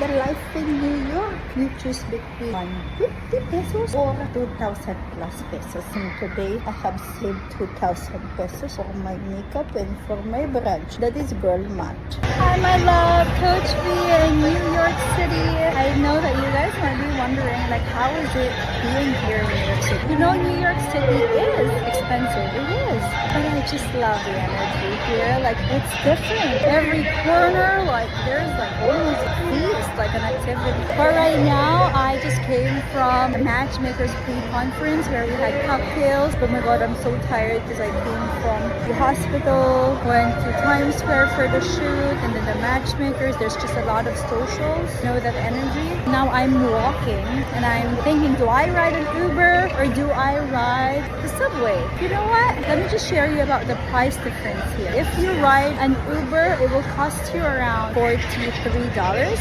the life in New York. You choose between 150 pesos or 2,000 plus pesos. And today, I have saved 2,000 pesos for my makeup and for my brunch. That is girl math. Hi, my love. Coach B in New York City. I know that you guys might be wondering, like, how is it being here in New York City? You know, New York City is expensive. It is. But I just love the energy here. Like, it's different. Every corner, like, there's like almost a feast, like an activity. But right now, I just came from the Matchmakers pre-conference where we had cocktails. Oh my god, I'm so tired because I came from the hospital, went to Times Square for the shoot, and then the Matchmakers. There's just a lot of socials. You know that energy? Now I'm walking and I'm thinking, do I ride an Uber or do I ride the subway? You know what? Let me just share you about the price difference here. If you ride an Uber, it will cost you around $43.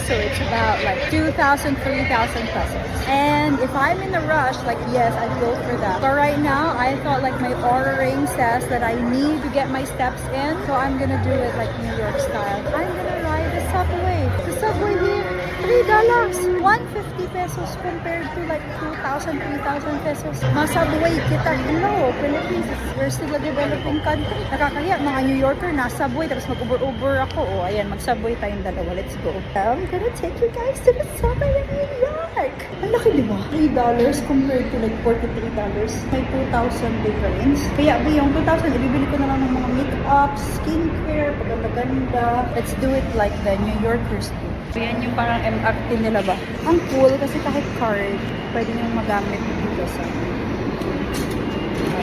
So it's about like 2,000, 3,000 pesos. And if I'm in a rush, like, yes, I'd go for that. But right now, I thought like my ordering says that I need to get my steps in. So I'm gonna do it like New York style. I'm gonna ride the subway. The subway here, $3. 150 pesos compared to like 2,000, 3,000 pesos. Masubway kita. Hello, Philippines. We're still a developing country. Nakakaya, mga New Yorker, nasa-subway. Tapos mag-Uber ako. O, ayan, mag-subway tayong dalawa. Let's go. I'm gonna take you guys to the subway in New York. Ang laki, di ba? $3 compared to like $43. May 2,000 difference. Kaya, yung 2,000, ibibili ko na lang ng mga makeup, skincare, paganda. Let's do it like the New Yorkers do. So, yan yung parang MRT nila ba? Ang cool kasi kahit card, pwede nyo magamit dito sa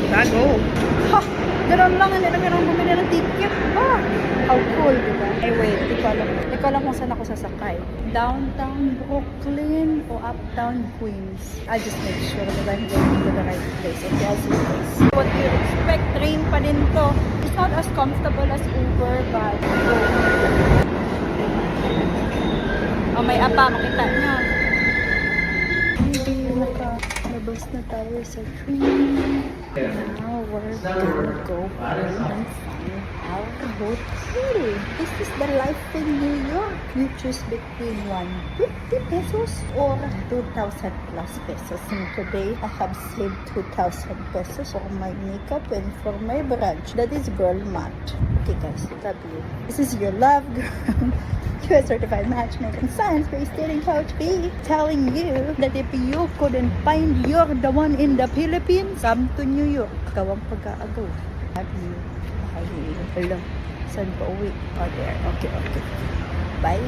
bago. Ha! Ganun lang, hindi na meron bumili ng ticket. Ha! How cool, diba? Eh, wait, di ko alam. Di ko alam kung saan ako sasakay. Downtown Brooklyn o Uptown Queens. I just make sure that I'm going to the right place. Okay, I'll see you guys. What do you expect? Train pa din to. It's not as comfortable as Uber, but oh, may apa, makita niya. Maybe nakalabas na tayo sa train. Now we're gonna go home and find our hotel. This is the life in New York. You choose between 150 pesos or 2,000 plus pesos. And today, I have saved 2,000 pesos for my makeup and for my brunch. That is girl math. Okay guys, love you. This is your love girl. US certified matchmaker and science-based dating coach B, telling you that if you couldn't find you're the one in the Philippines, come to New York. Ikaw ang pag-aagaw. Love you. Bye. Hello. Saan pa uwi? Oh, there. Okay. Bye.